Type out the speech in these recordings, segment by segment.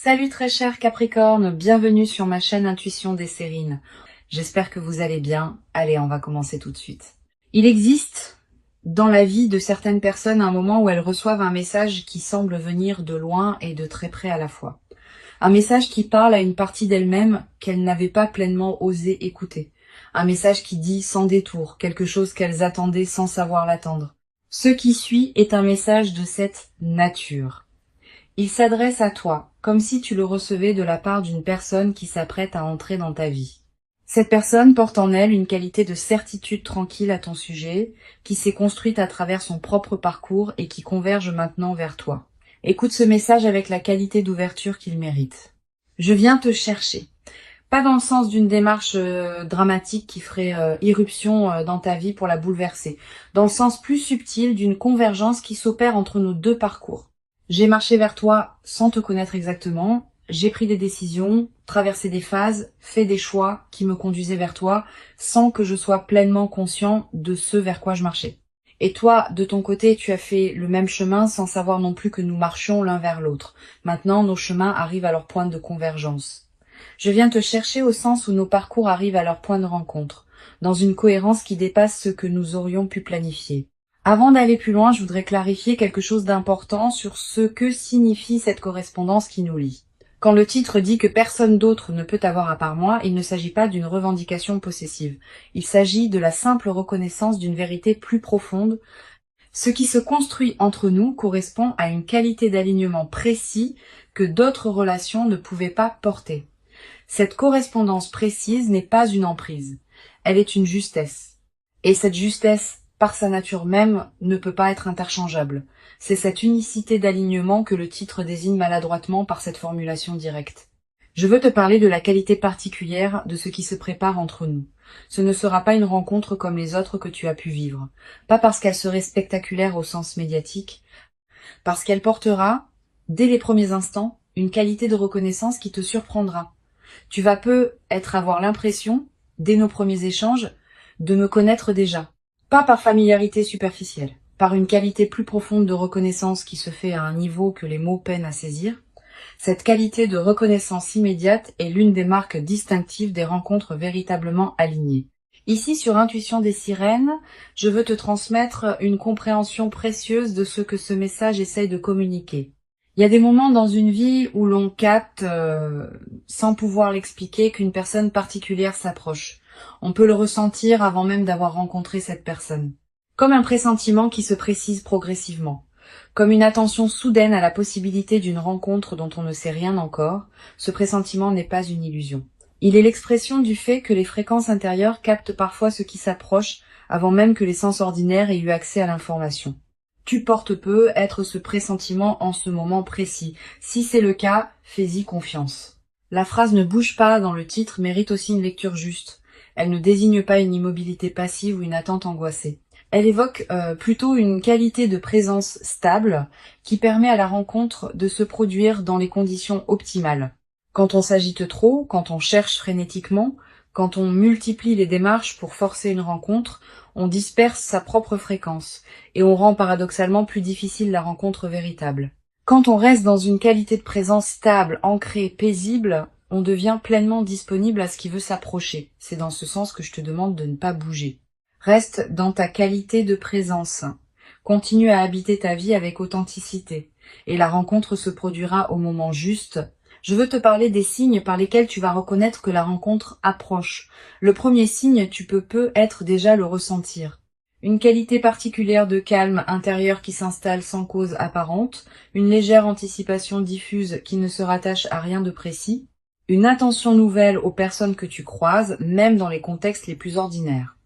Salut très cher Capricorne, bienvenue sur ma chaîne Intuition des Sérines. J'espère que vous allez bien. Allez, on va commencer tout de suite. Il existe dans la vie de certaines personnes un moment où elles reçoivent un message qui semble venir de loin et de très près à la fois. Un message qui parle à une partie d'elles-mêmes qu'elles n'avaient pas pleinement osé écouter. Un message qui dit sans détour, quelque chose qu'elles attendaient sans savoir l'attendre. Ce qui suit est un message de cette nature. Il s'adresse à toi, comme si tu le recevais de la part d'une personne qui s'apprête à entrer dans ta vie. Cette personne porte en elle une qualité de certitude tranquille à ton sujet, qui s'est construite à travers son propre parcours et qui converge maintenant vers toi. Écoute ce message avec la qualité d'ouverture qu'il mérite. Je viens te chercher. Pas dans le sens d'une démarche dramatique qui ferait irruption dans ta vie pour la bouleverser, dans le sens plus subtil d'une convergence qui s'opère entre nos deux parcours. J'ai marché vers toi sans te connaître exactement, j'ai pris des décisions, traversé des phases, fait des choix qui me conduisaient vers toi sans que je sois pleinement conscient de ce vers quoi je marchais. Et toi, de ton côté, tu as fait le même chemin sans savoir non plus que nous marchions l'un vers l'autre. Maintenant, nos chemins arrivent à leur point de convergence. Je viens te chercher au sens où nos parcours arrivent à leur point de rencontre, dans une cohérence qui dépasse ce que nous aurions pu planifier. Avant d'aller plus loin, je voudrais clarifier quelque chose d'important sur ce que signifie cette correspondance qui nous lie. Quand le titre dit que personne d'autre ne peut avoir à part moi, il ne s'agit pas d'une revendication possessive. Il s'agit de la simple reconnaissance d'une vérité plus profonde. Ce qui se construit entre nous correspond à une qualité d'alignement précis que d'autres relations ne pouvaient pas porter. Cette correspondance précise n'est pas une emprise, elle est une justesse. Et cette justesse, par sa nature même, ne peut pas être interchangeable. C'est cette unicité d'alignement que le titre désigne maladroitement par cette formulation directe. Je veux te parler de la qualité particulière de ce qui se prépare entre nous. Ce ne sera pas une rencontre comme les autres que tu as pu vivre. Pas parce qu'elle serait spectaculaire au sens médiatique, parce qu'elle portera, dès les premiers instants, une qualité de reconnaissance qui te surprendra. Tu vas avoir l'impression, dès nos premiers échanges, de me connaître déjà. Pas par familiarité superficielle, par une qualité plus profonde de reconnaissance qui se fait à un niveau que les mots peinent à saisir. Cette qualité de reconnaissance immédiate est l'une des marques distinctives des rencontres véritablement alignées. Ici, sur Intuition des Sirènes, je veux te transmettre une compréhension précieuse de ce que ce message essaye de communiquer. Il y a des moments dans une vie où l'on capte, sans pouvoir l'expliquer, qu'une personne particulière s'approche. On peut le ressentir avant même d'avoir rencontré cette personne. Comme un pressentiment qui se précise progressivement. Comme une attention soudaine à la possibilité d'une rencontre dont on ne sait rien encore, ce pressentiment n'est pas une illusion. Il est l'expression du fait que les fréquences intérieures captent parfois ce qui s'approche avant même que les sens ordinaires aient eu accès à l'information. Tu portes peu être ce pressentiment en ce moment précis. Si c'est le cas, fais-y confiance. La phrase ne bouge pas dans le titre mérite aussi une lecture juste. Elle ne désigne pas une immobilité passive ou une attente angoissée. Elle évoque plutôt une qualité de présence stable qui permet à la rencontre de se produire dans les conditions optimales. Quand on s'agite trop, quand on cherche frénétiquement, quand on multiplie les démarches pour forcer une rencontre, on disperse sa propre fréquence et on rend paradoxalement plus difficile la rencontre véritable. Quand on reste dans une qualité de présence stable, ancrée, paisible, on devient pleinement disponible à ce qui veut s'approcher. C'est dans ce sens que je te demande de ne pas bouger. Reste dans ta qualité de présence. Continue à habiter ta vie avec authenticité. Et la rencontre se produira au moment juste. Je veux te parler des signes par lesquels tu vas reconnaître que la rencontre approche. Le premier signe, tu peux être déjà le ressentir. Une qualité particulière de calme intérieur qui s'installe sans cause apparente, une légère anticipation diffuse qui ne se rattache à rien de précis, une attention nouvelle aux personnes que tu croises, même dans les contextes les plus ordinaires.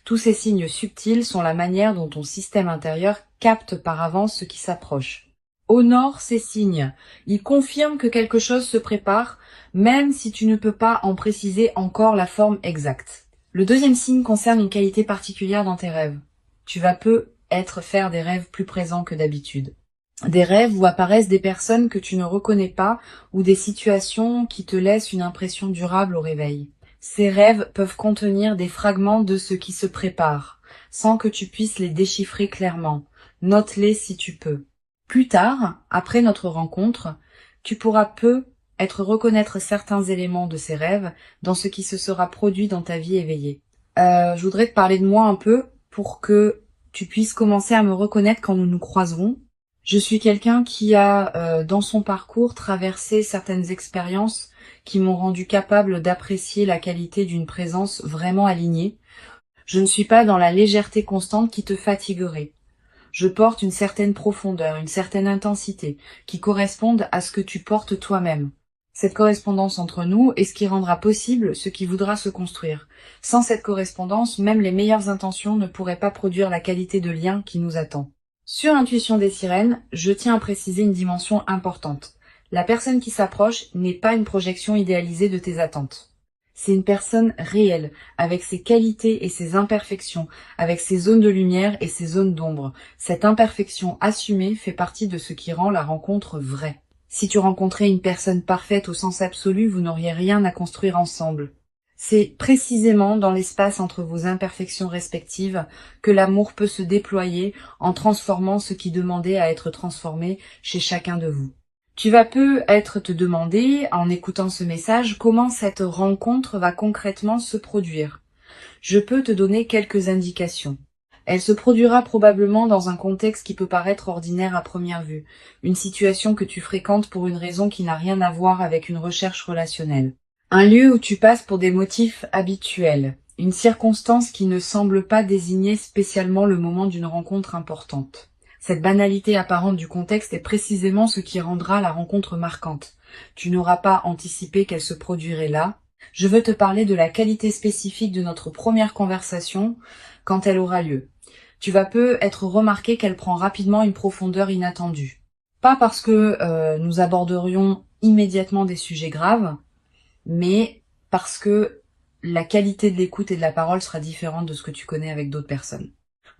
Tous ces signes subtils sont la manière dont ton système intérieur capte par avance ce qui s'approche. Honore ces signes. Ils confirment que quelque chose se prépare, même si tu ne peux pas en préciser encore la forme exacte. Le deuxième signe concerne une qualité particulière dans tes rêves. Tu vas faire des rêves plus présents que d'habitude. Des rêves où apparaissent des personnes que tu ne reconnais pas ou des situations qui te laissent une impression durable au réveil. Ces rêves peuvent contenir des fragments de ce qui se prépare, sans que tu puisses les déchiffrer clairement. Note-les si tu peux. Plus tard, après notre rencontre, tu pourras être reconnaître certains éléments de ces rêves dans ce qui se sera produit dans ta vie éveillée. Je voudrais te parler de moi un peu pour que tu puisses commencer à me reconnaître quand nous nous croiserons. Je suis quelqu'un qui a, dans son parcours, traversé certaines expériences qui m'ont rendu capable d'apprécier la qualité d'une présence vraiment alignée. Je ne suis pas dans la légèreté constante qui te fatiguerait. Je porte une certaine profondeur, une certaine intensité, qui correspondent à ce que tu portes toi-même. Cette correspondance entre nous est ce qui rendra possible ce qui voudra se construire. Sans cette correspondance, même les meilleures intentions ne pourraient pas produire la qualité de lien qui nous attend. Sur l'intuition des sirènes, je tiens à préciser une dimension importante. La personne qui s'approche n'est pas une projection idéalisée de tes attentes. C'est une personne réelle, avec ses qualités et ses imperfections, avec ses zones de lumière et ses zones d'ombre. Cette imperfection assumée fait partie de ce qui rend la rencontre vraie. Si tu rencontrais une personne parfaite au sens absolu, vous n'auriez rien à construire ensemble. C'est précisément dans l'espace entre vos imperfections respectives que l'amour peut se déployer en transformant ce qui demandait à être transformé chez chacun de vous. Tu vas peut-être te demander, en écoutant ce message, comment cette rencontre va concrètement se produire. Je peux te donner quelques indications. Elle se produira probablement dans un contexte qui peut paraître ordinaire à première vue, une situation que tu fréquentes pour une raison qui n'a rien à voir avec une recherche relationnelle. Un lieu où tu passes pour des motifs habituels, une circonstance qui ne semble pas désigner spécialement le moment d'une rencontre importante. Cette banalité apparente du contexte est précisément ce qui rendra la rencontre marquante. Tu n'auras pas anticipé qu'elle se produirait là. Je veux te parler de la qualité spécifique de notre première conversation quand elle aura lieu. Tu vas peut-être remarquer qu'elle prend rapidement une profondeur inattendue. Pas parce que nous aborderions immédiatement des sujets graves, mais parce que la qualité de l'écoute et de la parole sera différente de ce que tu connais avec d'autres personnes.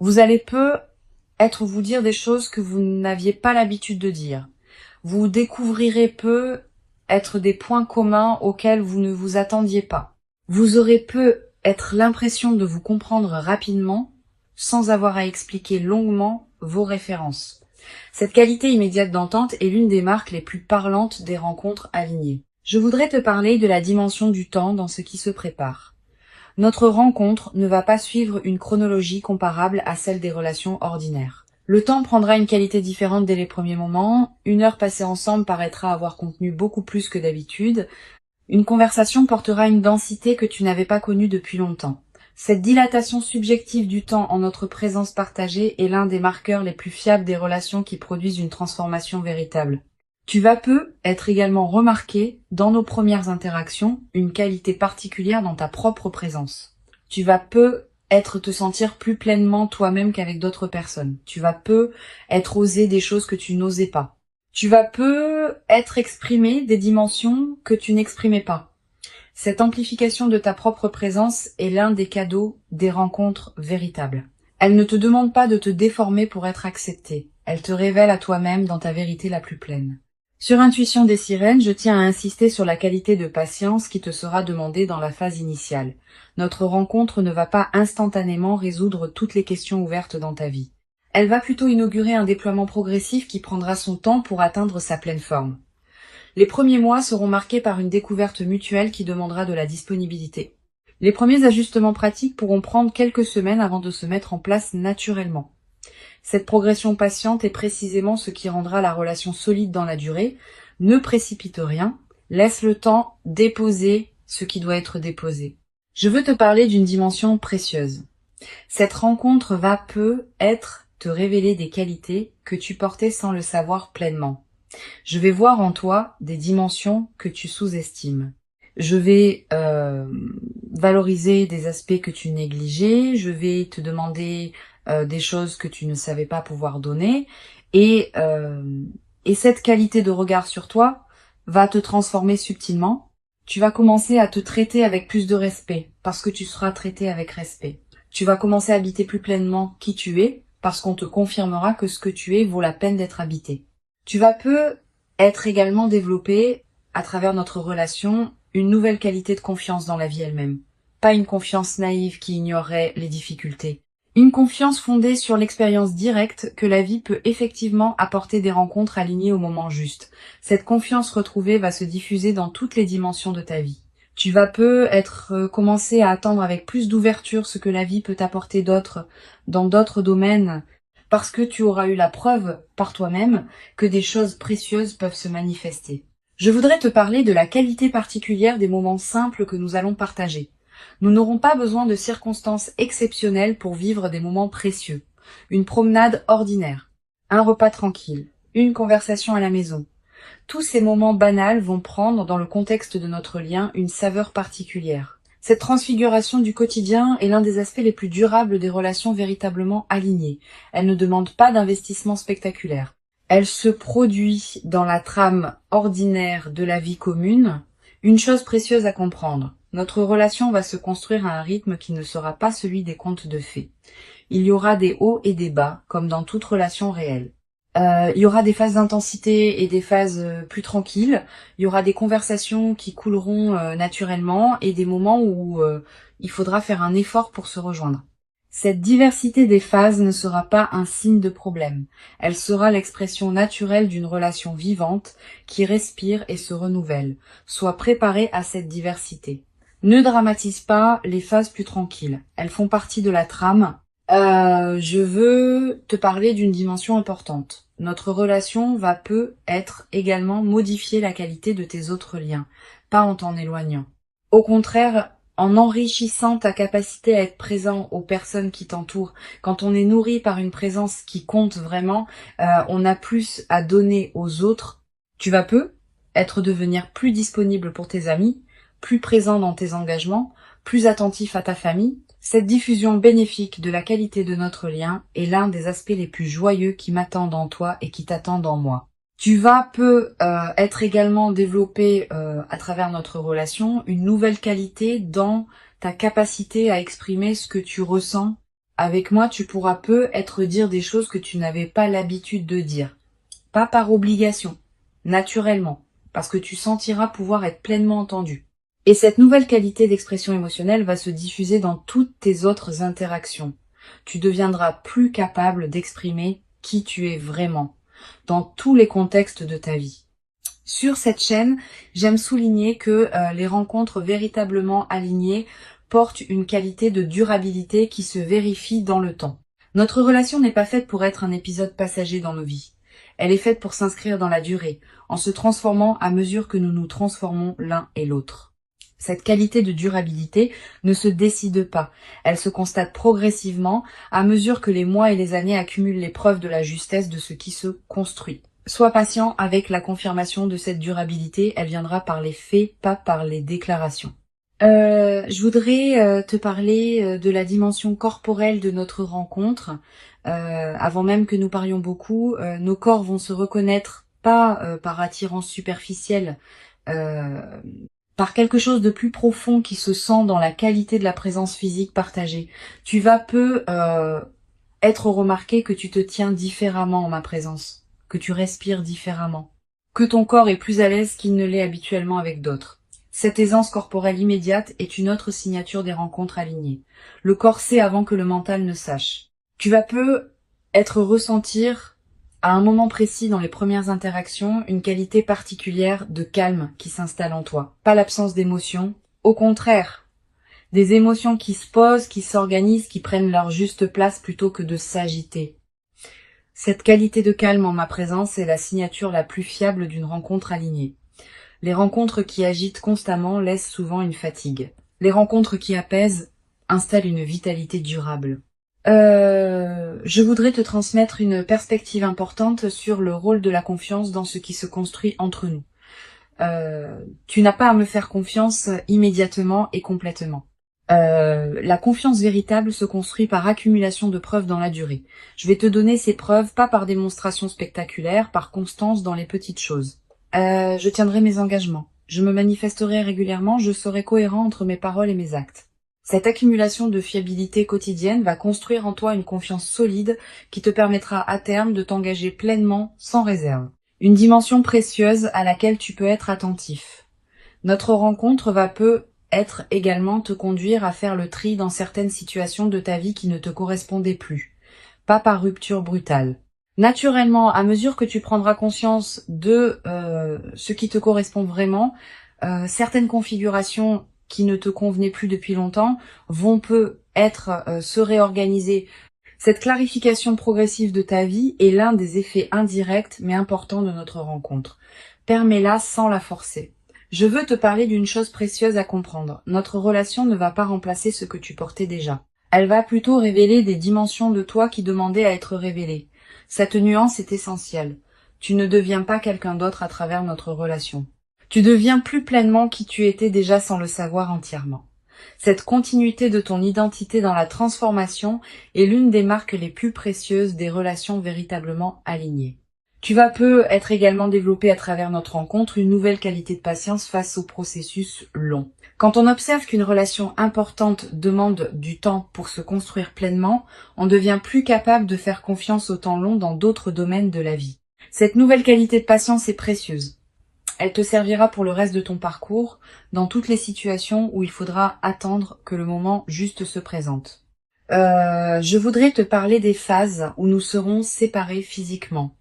Vous allez peut-être vous dire des choses que vous n'aviez pas l'habitude de dire. Vous découvrirez peut-être des points communs auxquels vous ne vous attendiez pas. Vous aurez peut-être l'impression de vous comprendre rapidement sans avoir à expliquer longuement vos références. Cette qualité immédiate d'entente est l'une des marques les plus parlantes des rencontres alignées. Je voudrais te parler de la dimension du temps dans ce qui se prépare. Notre rencontre ne va pas suivre une chronologie comparable à celle des relations ordinaires. Le temps prendra une qualité différente dès les premiers moments, une heure passée ensemble paraîtra avoir contenu beaucoup plus que d'habitude, une conversation portera une densité que tu n'avais pas connue depuis longtemps. Cette dilatation subjective du temps en notre présence partagée est l'un des marqueurs les plus fiables des relations qui produisent une transformation véritable. Tu vas peut-être également remarquer, dans nos premières interactions, une qualité particulière dans ta propre présence. Tu vas peut-être te sentir plus pleinement toi-même qu'avec d'autres personnes. Tu vas peut-être oser des choses que tu n'osais pas. Tu vas peut-être exprimer des dimensions que tu n'exprimais pas. Cette amplification de ta propre présence est l'un des cadeaux des rencontres véritables. Elle ne te demande pas de te déformer pour être acceptée. Elle te révèle à toi-même dans ta vérité la plus pleine. Sur Intuition des sirènes, je tiens à insister sur la qualité de patience qui te sera demandée dans la phase initiale. Notre rencontre ne va pas instantanément résoudre toutes les questions ouvertes dans ta vie. Elle va plutôt inaugurer un déploiement progressif qui prendra son temps pour atteindre sa pleine forme. Les premiers mois seront marqués par une découverte mutuelle qui demandera de la disponibilité. Les premiers ajustements pratiques pourront prendre quelques semaines avant de se mettre en place naturellement. Cette progression patiente est précisément ce qui rendra la relation solide dans la durée. Ne précipite rien, laisse le temps déposer ce qui doit être déposé. Je veux te parler d'une dimension précieuse. Cette rencontre va peut-être te révéler des qualités que tu portais sans le savoir pleinement. Je vais voir en toi des dimensions que tu sous-estimes. Je vais valoriser des aspects que tu négligeais, je vais te demander des choses que tu ne savais pas pouvoir donner, et cette qualité de regard sur toi va te transformer subtilement. Tu vas commencer à te traiter avec plus de respect, parce que tu seras traité avec respect. Tu vas commencer à habiter plus pleinement qui tu es, parce qu'on te confirmera que ce que tu es vaut la peine d'être habité. Tu vas peut-être également développer, à travers notre relation, une nouvelle qualité de confiance dans la vie elle-même. Pas une confiance naïve qui ignorerait les difficultés, Une confiance fondée sur l'expérience directe que la vie peut effectivement apporter des rencontres alignées au moment juste. Cette confiance retrouvée va se diffuser dans toutes les dimensions de ta vie. Tu vas commencer à attendre avec plus d'ouverture ce que la vie peut t'apporter d'autre dans d'autres domaines parce que tu auras eu la preuve par toi-même que des choses précieuses peuvent se manifester. Je voudrais te parler de la qualité particulière des moments simples que nous allons partager. Nous n'aurons pas besoin de circonstances exceptionnelles pour vivre des moments précieux. Une promenade ordinaire, un repas tranquille, une conversation à la maison. Tous ces moments banals vont prendre, dans le contexte de notre lien, une saveur particulière. Cette transfiguration du quotidien est l'un des aspects les plus durables des relations véritablement alignées. Elle ne demande pas d'investissement spectaculaire. Elle se produit dans la trame ordinaire de la vie commune. Une chose précieuse à comprendre. Notre relation va se construire à un rythme qui ne sera pas celui des contes de fées. Il y aura des hauts et des bas, comme dans toute relation réelle. Il y aura des phases d'intensité et des phases plus tranquilles. Il y aura des conversations qui couleront naturellement et des moments où il faudra faire un effort pour se rejoindre. Cette diversité des phases ne sera pas un signe de problème. Elle sera l'expression naturelle d'une relation vivante qui respire et se renouvelle. Sois préparé à cette diversité. Ne dramatise pas les phases plus tranquilles. Elles font partie de la trame. Je veux te parler d'une dimension importante. Notre relation peut être également modifier la qualité de tes autres liens, pas en t'en éloignant. Au contraire, en enrichissant ta capacité à être présent aux personnes qui t'entourent. Quand on est nourri par une présence qui compte vraiment, on a plus à donner aux autres. Tu vas devenir plus disponible pour tes amis, plus présent dans tes engagements, plus attentif à ta famille. Cette diffusion bénéfique de la qualité de notre lien est l'un des aspects les plus joyeux qui m'attendent en toi et qui t'attendent en moi. Tu vas être également développé à travers notre relation une nouvelle qualité dans ta capacité à exprimer ce que tu ressens. Avec moi, tu pourras dire des choses que tu n'avais pas l'habitude de dire. Pas par obligation, naturellement, parce que tu sentiras pouvoir être pleinement entendu. Et cette nouvelle qualité d'expression émotionnelle va se diffuser dans toutes tes autres interactions. Tu deviendras plus capable d'exprimer qui tu es vraiment, dans tous les contextes de ta vie. Sur cette chaîne, j'aime souligner que les rencontres véritablement alignées portent une qualité de durabilité qui se vérifie dans le temps. Notre relation n'est pas faite pour être un épisode passager dans nos vies. Elle est faite pour s'inscrire dans la durée, en se transformant à mesure que nous nous transformons l'un et l'autre. Cette qualité de durabilité ne se décide pas, elle se constate progressivement à mesure que les mois et les années accumulent les preuves de la justesse de ce qui se construit. Sois patient avec la confirmation de cette durabilité, elle viendra par les faits, pas par les déclarations. Je voudrais te parler de la dimension corporelle de notre rencontre. Avant même que nous parlions beaucoup, nos corps vont se reconnaître, pas par attirance superficielle, par quelque chose de plus profond qui se sent dans la qualité de la présence physique partagée. Tu vas être remarqué que tu te tiens différemment en ma présence, que tu respires différemment, que ton corps est plus à l'aise qu'il ne l'est habituellement avec d'autres. Cette aisance corporelle immédiate est une autre signature des rencontres alignées. Le corps sait avant que le mental ne sache. Tu vas ressentir à un moment précis dans les premières interactions, une qualité particulière de calme qui s'installe en toi. Pas l'absence d'émotions, au contraire. Des émotions qui se posent, qui s'organisent, qui prennent leur juste place plutôt que de s'agiter. Cette qualité de calme en ma présence est la signature la plus fiable d'une rencontre alignée. Les rencontres qui agitent constamment laissent souvent une fatigue. Les rencontres qui apaisent installent une vitalité durable. Je voudrais te transmettre une perspective importante sur le rôle de la confiance dans ce qui se construit entre nous. Tu n'as pas à me faire confiance immédiatement et complètement. La confiance véritable se construit par accumulation de preuves dans la durée. Je vais te donner ces preuves, pas par démonstration spectaculaire, par constance dans les petites choses. Je tiendrai mes engagements. Je me manifesterai régulièrement, je serai cohérent entre mes paroles et mes actes. Cette accumulation de fiabilité quotidienne va construire en toi une confiance solide qui te permettra à terme de t'engager pleinement, sans réserve. Une dimension précieuse à laquelle tu peux être attentif. Notre rencontre va être également te conduire à faire le tri dans certaines situations de ta vie qui ne te correspondaient plus, pas par rupture brutale. Naturellement, à mesure que tu prendras conscience de ce qui te correspond vraiment, certaines configurations qui ne te convenaient plus depuis longtemps vont se réorganiser. Cette clarification progressive de ta vie est l'un des effets indirects mais importants de notre rencontre. Permets-la sans la forcer. Je veux te parler d'une chose précieuse à comprendre. Notre relation ne va pas remplacer ce que tu portais déjà. Elle va plutôt révéler des dimensions de toi qui demandaient à être révélées. Cette nuance est essentielle. Tu ne deviens pas quelqu'un d'autre à travers notre relation. Tu deviens plus pleinement qui tu étais déjà sans le savoir entièrement. Cette continuité de ton identité dans la transformation est l'une des marques les plus précieuses des relations véritablement alignées. Tu vas être également développé à travers notre rencontre une nouvelle qualité de patience face au processus long. Quand on observe qu'une relation importante demande du temps pour se construire pleinement, on devient plus capable de faire confiance au temps long dans d'autres domaines de la vie. Cette nouvelle qualité de patience est précieuse. Elle te servira pour le reste de ton parcours, dans toutes les situations où il faudra attendre que le moment juste se présente. Je voudrais te parler des phases où nous serons séparés physiquement.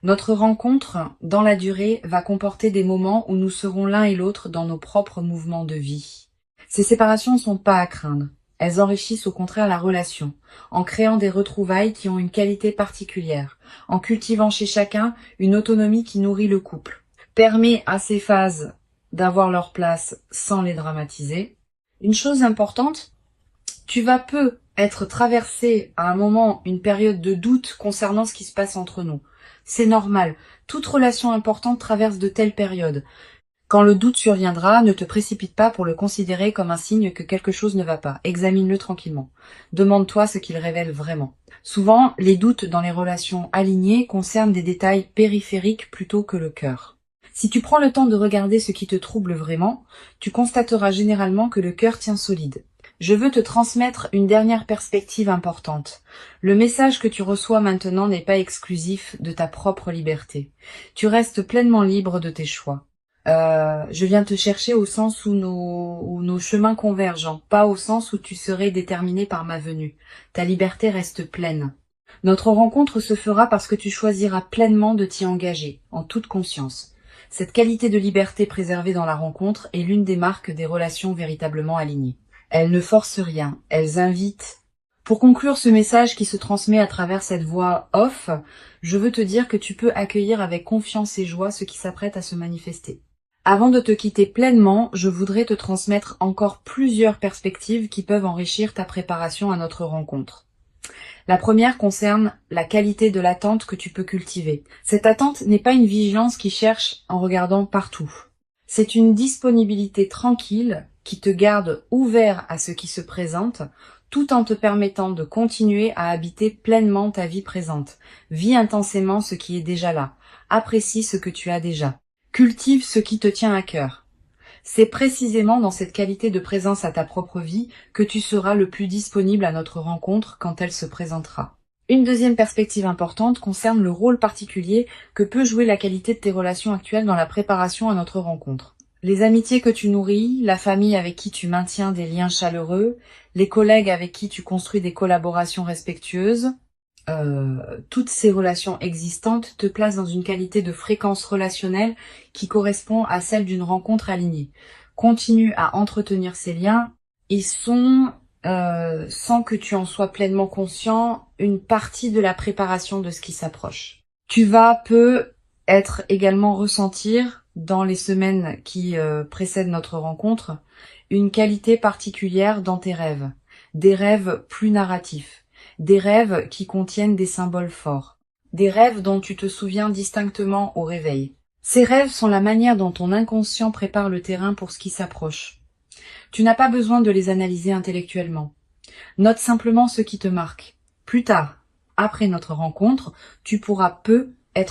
Notre rencontre, dans la durée, va comporter des moments où nous serons l'un et l'autre dans nos propres mouvements de vie. Ces séparations ne sont pas à craindre. Elles enrichissent au contraire la relation, en créant des retrouvailles qui ont une qualité particulière, en cultivant chez chacun une autonomie qui nourrit le couple. Permet à ces phases d'avoir leur place sans les dramatiser. Une chose importante, tu vas être traversé à un moment une période de doute concernant ce qui se passe entre nous. C'est normal. Toute relation importante traverse de telles périodes. Quand le doute surviendra, ne te précipite pas pour le considérer comme un signe que quelque chose ne va pas. Examine-le tranquillement. Demande-toi ce qu'il révèle vraiment. Souvent, les doutes dans les relations alignées concernent des détails périphériques plutôt que le cœur. Si tu prends le temps de regarder ce qui te trouble vraiment, tu constateras généralement que le cœur tient solide. Je veux te transmettre une dernière perspective importante. Le message que tu reçois maintenant n'est pas exclusif de ta propre liberté. Tu restes pleinement libre de tes choix. Je viens te chercher au sens où nos chemins convergent, pas au sens où tu serais déterminé par ma venue. Ta liberté reste pleine. Notre rencontre se fera parce que tu choisiras pleinement de t'y engager, en toute conscience. Cette qualité de liberté préservée dans la rencontre est l'une des marques des relations véritablement alignées. Elles ne forcent rien, elles invitent. Pour conclure ce message qui se transmet à travers cette voix off, je veux te dire que tu peux accueillir avec confiance et joie ce qui s'apprête à se manifester. Avant de te quitter pleinement, je voudrais te transmettre encore plusieurs perspectives qui peuvent enrichir ta préparation à notre rencontre. La première concerne la qualité de l'attente que tu peux cultiver. Cette attente n'est pas une vigilance qui cherche en regardant partout. C'est une disponibilité tranquille qui te garde ouvert à ce qui se présente, tout en te permettant de continuer à habiter pleinement ta vie présente. Vis intensément ce qui est déjà là. Apprécie ce que tu as déjà. Cultive ce qui te tient à cœur. C'est précisément dans cette qualité de présence à ta propre vie que tu seras le plus disponible à notre rencontre quand elle se présentera. Une deuxième perspective importante concerne le rôle particulier que peut jouer la qualité de tes relations actuelles dans la préparation à notre rencontre. Les amitiés que tu nourris, la famille avec qui tu maintiens des liens chaleureux, les collègues avec qui tu construis des collaborations respectueuses, toutes ces relations existantes te placent dans une qualité de fréquence relationnelle qui correspond à celle d'une rencontre alignée. Continue à entretenir ces liens. Ils sont, sans que tu en sois pleinement conscient, une partie de la préparation de ce qui s'approche. Tu vas être également ressentir, dans les semaines qui précèdent notre rencontre, une qualité particulière dans tes rêves. Des rêves plus narratifs. Des rêves qui contiennent des symboles forts. Des rêves dont tu te souviens distinctement au réveil. Ces rêves sont la manière dont ton inconscient prépare le terrain pour ce qui s'approche. Tu n'as pas besoin de les analyser intellectuellement. Note simplement ce qui te marque. Plus tard, après notre rencontre, tu pourras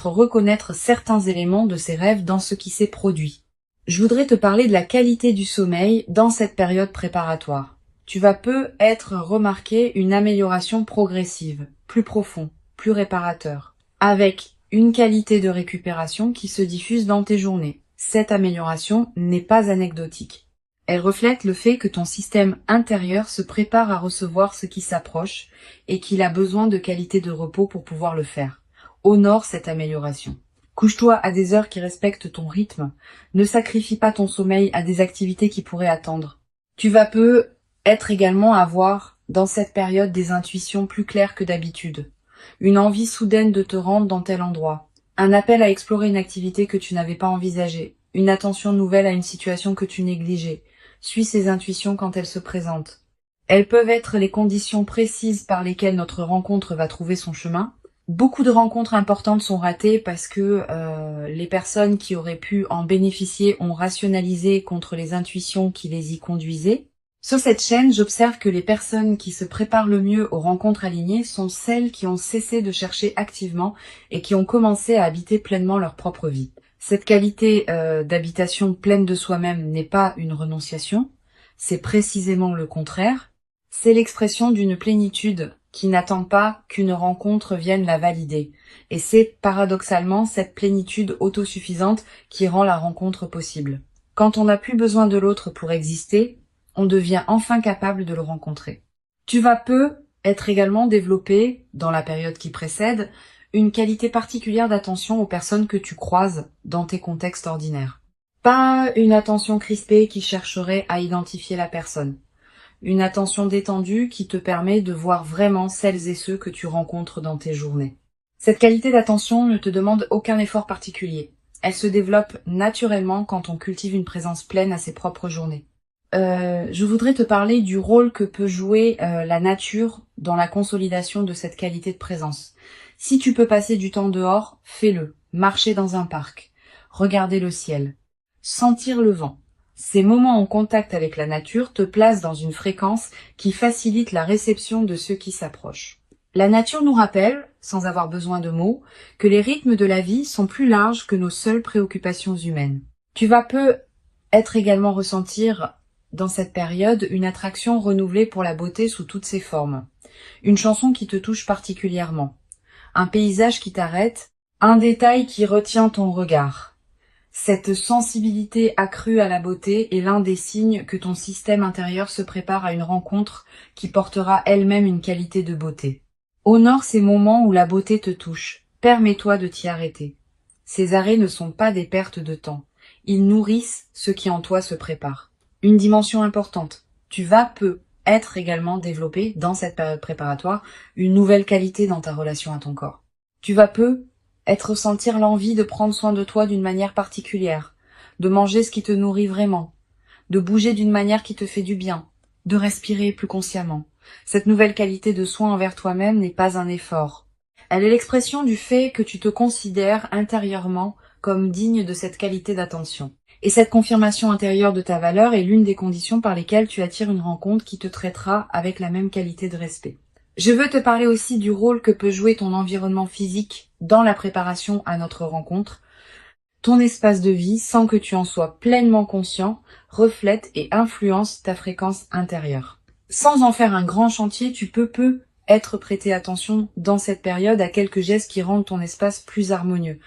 reconnaître certains éléments de ces rêves dans ce qui s'est produit. Je voudrais te parler de la qualité du sommeil dans cette période préparatoire. Tu vas remarquer une amélioration progressive, plus profond, plus réparateur, avec une qualité de récupération qui se diffuse dans tes journées. Cette amélioration n'est pas anecdotique. Elle reflète le fait que ton système intérieur se prépare à recevoir ce qui s'approche et qu'il a besoin de qualité de repos pour pouvoir le faire. Honore cette amélioration. Couche-toi à des heures qui respectent ton rythme. Ne sacrifie pas ton sommeil à des activités qui pourraient attendre. Tu vas peu être également avoir, dans cette période, des intuitions plus claires que d'habitude. Une envie soudaine de te rendre dans tel endroit. Un appel à explorer une activité que tu n'avais pas envisagée. Une attention nouvelle à une situation que tu négligeais. Suis ces intuitions quand elles se présentent. Elles peuvent être les conditions précises par lesquelles notre rencontre va trouver son chemin. Beaucoup de rencontres importantes sont ratées parce que les personnes qui auraient pu en bénéficier ont rationalisé contre les intuitions qui les y conduisaient. Sur cette chaîne, j'observe que les personnes qui se préparent le mieux aux rencontres alignées sont celles qui ont cessé de chercher activement et qui ont commencé à habiter pleinement leur propre vie. Cette qualité d'habitation pleine de soi-même n'est pas une renonciation, c'est précisément le contraire. C'est l'expression d'une plénitude qui n'attend pas qu'une rencontre vienne la valider. Et c'est paradoxalement cette plénitude autosuffisante qui rend la rencontre possible. Quand on n'a plus besoin de l'autre pour exister, on devient enfin capable de le rencontrer. Tu vas peu être également développé, dans la période qui précède, une qualité particulière d'attention aux personnes que tu croises dans tes contextes ordinaires. Pas une attention crispée qui chercherait à identifier la personne. Une attention détendue qui te permet de voir vraiment celles et ceux que tu rencontres dans tes journées. Cette qualité d'attention ne te demande aucun effort particulier. Elle se développe naturellement quand on cultive une présence pleine à ses propres journées. Je voudrais te parler du rôle que peut jouer la nature dans la consolidation de cette qualité de présence. Si tu peux passer du temps dehors, fais-le. Marcher dans un parc, regarder le ciel, sentir le vent. Ces moments en contact avec la nature te placent dans une fréquence qui facilite la réception de ceux qui s'approchent. La nature nous rappelle, sans avoir besoin de mots, que les rythmes de la vie sont plus larges que nos seules préoccupations humaines. Tu vas peu être également ressentir dans cette période une attraction renouvelée pour la beauté sous toutes ses formes. Une chanson qui te touche particulièrement. Un paysage qui t'arrête, un détail qui retient ton regard. Cette sensibilité accrue à la beauté est l'un des signes que ton système intérieur se prépare à une rencontre qui portera elle-même une qualité de beauté. Honore ces moments où la beauté te touche. Permets-toi de t'y arrêter. Ces arrêts ne sont pas des pertes de temps. Ils nourrissent ce qui en toi se prépare. Une dimension importante. Tu vas peu être également développé dans cette période préparatoire une nouvelle qualité dans ta relation à ton corps. Tu vas peu ressentir l'envie de prendre soin de toi d'une manière particulière, de manger ce qui te nourrit vraiment, de bouger d'une manière qui te fait du bien, de respirer plus consciemment. Cette nouvelle qualité de soin envers toi-même n'est pas un effort. Elle est l'expression du fait que tu te considères intérieurement comme digne de cette qualité d'attention. Et cette confirmation intérieure de ta valeur est l'une des conditions par lesquelles tu attires une rencontre qui te traitera avec la même qualité de respect. Je veux te parler aussi du rôle que peut jouer ton environnement physique dans la préparation à notre rencontre. Ton espace de vie, sans que tu en sois pleinement conscient, reflète et influence ta fréquence intérieure. Sans en faire un grand chantier, tu peux peu être prêté attention dans cette période à quelques gestes qui rendent ton espace plus harmonieux.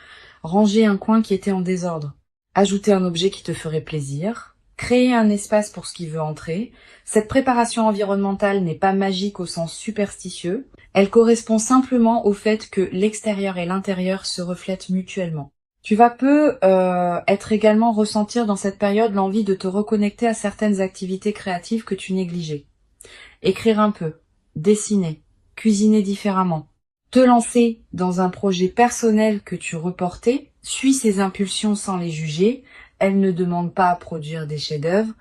Ranger un coin qui était en désordre. Ajouter un objet qui te ferait plaisir, créer un espace pour ce qui veut entrer. Cette préparation environnementale n'est pas magique au sens superstitieux, elle correspond simplement au fait que l'extérieur et l'intérieur se reflètent mutuellement. Tu vas peu être également ressentir dans cette période l'envie de te reconnecter à certaines activités créatives que tu négligeais. Écrire un peu, dessiner, cuisiner différemment. Te lancer dans un projet personnel que tu reportais, suis ces impulsions sans les juger, elles ne demandent pas à produire des chefs-d'œuvre,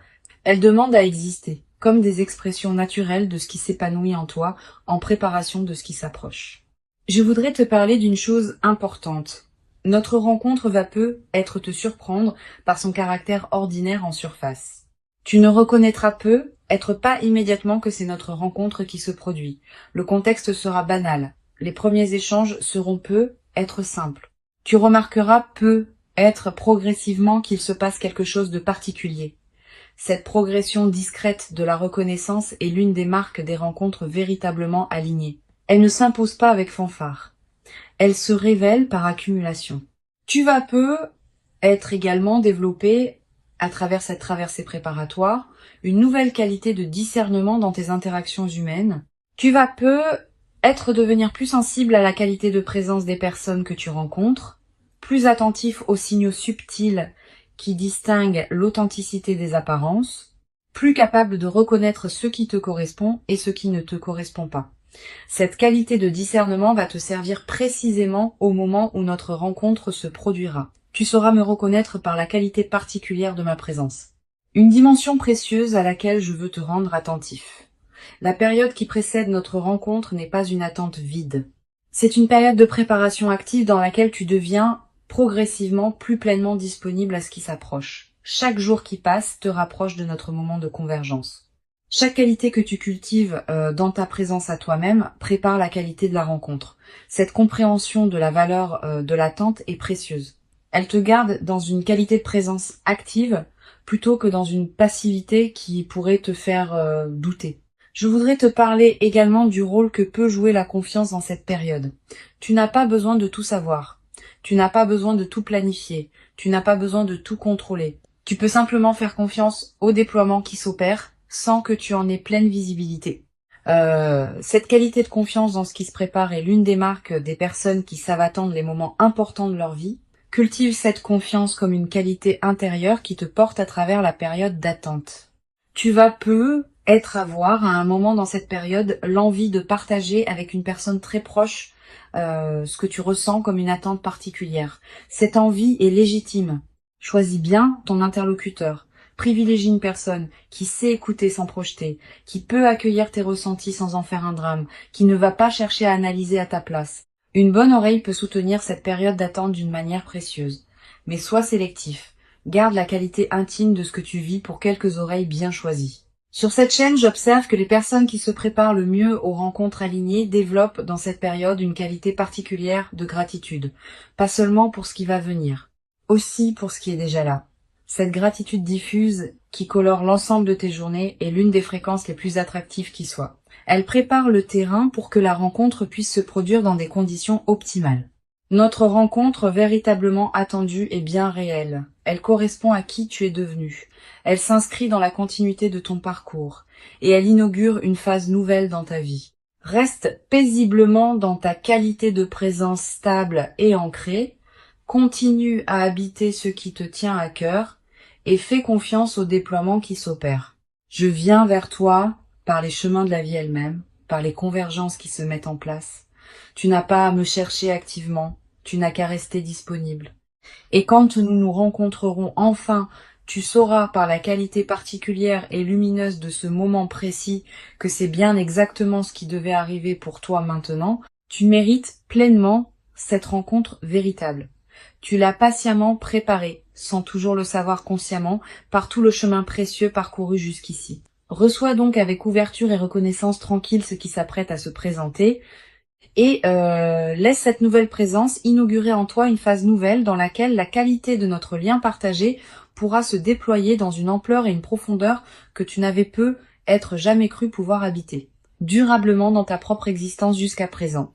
elles demandent à exister, comme des expressions naturelles de ce qui s'épanouit en toi, en préparation de ce qui s'approche. Je voudrais te parler d'une chose importante. Notre rencontre va peu être te surprendre par son caractère ordinaire en surface. Tu ne reconnaîtras peu être pas immédiatement que c'est notre rencontre qui se produit. Le contexte sera banal. Les premiers échanges seront peu être simples. Tu remarqueras peu être progressivement qu'il se passe quelque chose de particulier. Cette progression discrète de la reconnaissance est l'une des marques des rencontres véritablement alignées. Elle ne s'impose pas avec fanfare. Elle se révèle par accumulation. Tu vas peu être également développé à travers cette traversée préparatoire, une nouvelle qualité de discernement dans tes interactions humaines. Tu vas devenir plus sensible à la qualité de présence des personnes que tu rencontres, plus attentif aux signaux subtils qui distinguent l'authenticité des apparences, plus capable de reconnaître ce qui te correspond et ce qui ne te correspond pas. Cette qualité de discernement va te servir précisément au moment où notre rencontre se produira. Tu sauras me reconnaître par la qualité particulière de ma présence. Une dimension précieuse à laquelle je veux te rendre attentif. La période qui précède notre rencontre n'est pas une attente vide. C'est une période de préparation active dans laquelle tu deviens progressivement plus pleinement disponible à ce qui s'approche. Chaque jour qui passe te rapproche de notre moment de convergence. Chaque qualité que tu cultives dans ta présence à toi-même prépare la qualité de la rencontre. Cette compréhension de la valeur de l'attente est précieuse. Elle te garde dans une qualité de présence active plutôt que dans une passivité qui pourrait te faire douter. Je voudrais te parler également du rôle que peut jouer la confiance dans cette période. Tu n'as pas besoin de tout savoir. Tu n'as pas besoin de tout planifier. Tu n'as pas besoin de tout contrôler. Tu peux simplement faire confiance au déploiement qui s'opère sans que tu en aies pleine visibilité. Cette qualité de confiance dans ce qui se prépare est l'une des marques des personnes qui savent attendre les moments importants de leur vie. Cultive cette confiance comme une qualité intérieure qui te porte à travers la période d'attente. Tu vas avoir à un moment dans cette période l'envie de partager avec une personne très proche ce que tu ressens comme une attente particulière. Cette envie est légitime. Choisis bien ton interlocuteur. Privilégie une personne qui sait écouter sans projeter, qui peut accueillir tes ressentis sans en faire un drame, qui ne va pas chercher à analyser à ta place. Une bonne oreille peut soutenir cette période d'attente d'une manière précieuse. Mais sois sélectif. Garde la qualité intime de ce que tu vis pour quelques oreilles bien choisies. Sur cette chaîne, j'observe que les personnes qui se préparent le mieux aux rencontres alignées développent dans cette période une qualité particulière de gratitude. Pas seulement pour ce qui va venir, aussi pour ce qui est déjà là. Cette gratitude diffuse qui colore l'ensemble de tes journées est l'une des fréquences les plus attractives qui soient. Elle prépare le terrain pour que la rencontre puisse se produire dans des conditions optimales. Notre rencontre véritablement attendue est bien réelle. Elle correspond à qui tu es devenu. Elle s'inscrit dans la continuité de ton parcours et elle inaugure une phase nouvelle dans ta vie. Reste paisiblement dans ta qualité de présence stable et ancrée. Continue à habiter ce qui te tient à cœur et fais confiance au déploiement qui s'opère. Je viens vers toi par les chemins de la vie elle-même, par les convergences qui se mettent en place. Tu n'as pas à me chercher activement, tu n'as qu'à rester disponible. Et quand nous nous rencontrerons enfin, tu sauras par la qualité particulière et lumineuse de ce moment précis que c'est bien exactement ce qui devait arriver pour toi maintenant. Tu mérites pleinement cette rencontre véritable. Tu l'as patiemment préparée, sans toujours le savoir consciemment, par tout le chemin précieux parcouru jusqu'ici. Reçois donc avec ouverture et reconnaissance tranquille ce qui s'apprête à se présenter et laisse cette nouvelle présence inaugurer en toi une phase nouvelle dans laquelle la qualité de notre lien partagé pourra se déployer dans une ampleur et une profondeur que tu n'avais jamais cru pouvoir habiter, durablement dans ta propre existence jusqu'à présent.